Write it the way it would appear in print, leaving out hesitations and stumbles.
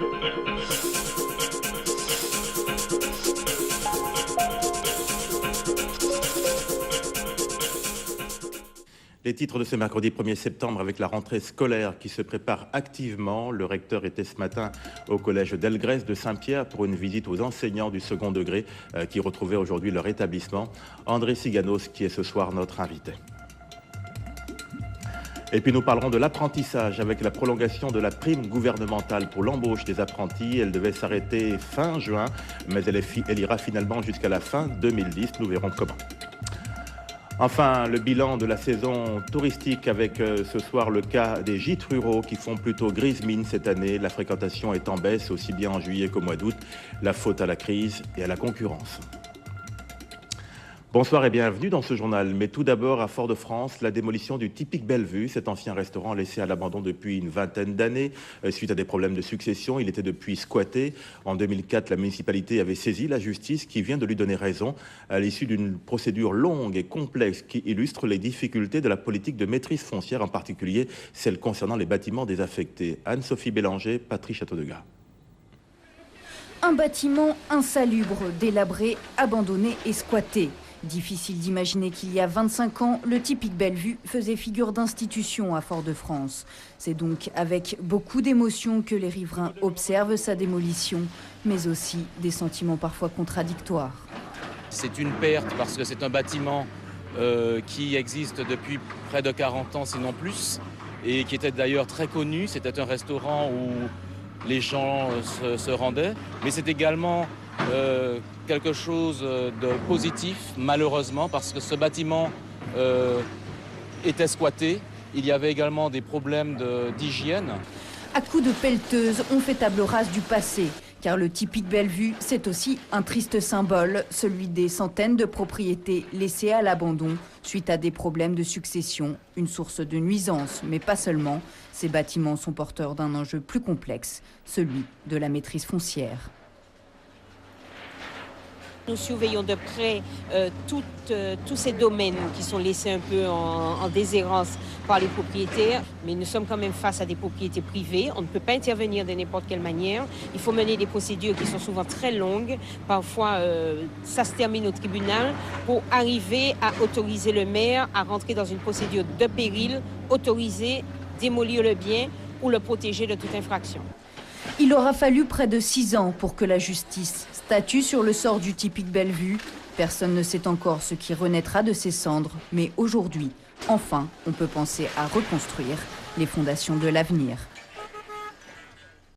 Les titres de ce mercredi 1er septembre avec la rentrée scolaire qui se prépare activement. Le recteur était ce matin au collège d'Elgrès de Saint-Pierre pour une visite aux enseignants du second degré qui retrouvaient aujourd'hui leur établissement. André Siganos qui est ce soir notre invité. Et puis nous parlerons de l'apprentissage avec la prolongation de la prime gouvernementale pour l'embauche des apprentis. Elle devait s'arrêter fin juin, mais elle ira finalement jusqu'à la fin 2010. Nous verrons comment. Enfin, le bilan de la saison touristique avec ce soir le cas des gîtes ruraux qui font plutôt grise mine cette année. La fréquentation est en baisse aussi bien en juillet qu'au mois d'août. La faute à la crise et à la concurrence. Bonsoir et bienvenue dans ce journal. Mais tout d'abord, à Fort-de-France, la démolition du Typique Bellevue, cet ancien restaurant laissé à l'abandon depuis une vingtaine d'années. Suite à des problèmes de succession, il était depuis squatté. En 2004, la municipalité avait saisi la justice qui vient de lui donner raison à l'issue d'une procédure longue et complexe qui illustre les difficultés de la politique de maîtrise foncière, en particulier celle concernant les bâtiments désaffectés. Anne-Sophie Bélanger, Patrick Châteaudegas. Un bâtiment insalubre, délabré, abandonné et squatté. Difficile d'imaginer qu'il y a 25 ans, le Typique Bellevue faisait figure d'institution à Fort-de-France. C'est donc avec beaucoup d'émotion que les riverains observent sa démolition, mais aussi des sentiments parfois contradictoires. C'est une perte parce que c'est un bâtiment qui existe depuis près de 40 ans, sinon plus, et qui était d'ailleurs très connu. C'était un restaurant où les gens se rendaient, mais c'est également quelque chose de positif, malheureusement, parce que ce bâtiment était squatté. Il y avait également des problèmes d'hygiène. À coups de pelleteuse, on fait table rase du passé. Car le Typique Bellevue, c'est aussi un triste symbole, celui des centaines de propriétés laissées à l'abandon suite à des problèmes de succession, une source de nuisance, mais pas seulement. Ces bâtiments sont porteurs d'un enjeu plus complexe, celui de la maîtrise foncière. Nous surveillons de près tous ces domaines qui sont laissés un peu en déshérence par les propriétaires. Mais nous sommes quand même face à des propriétés privées. On ne peut pas intervenir de n'importe quelle manière. Il faut mener des procédures qui sont souvent très longues. Parfois, ça se termine au tribunal pour arriver à autoriser le maire à rentrer dans une procédure de péril, autoriser, démolir le bien ou le protéger de toute infraction. Il aura fallu près de 6 ans pour que la justice statue sur le sort du Typique Bellevue. Personne ne sait encore ce qui renaîtra de ses cendres, mais aujourd'hui, enfin, on peut penser à reconstruire les fondations de l'avenir.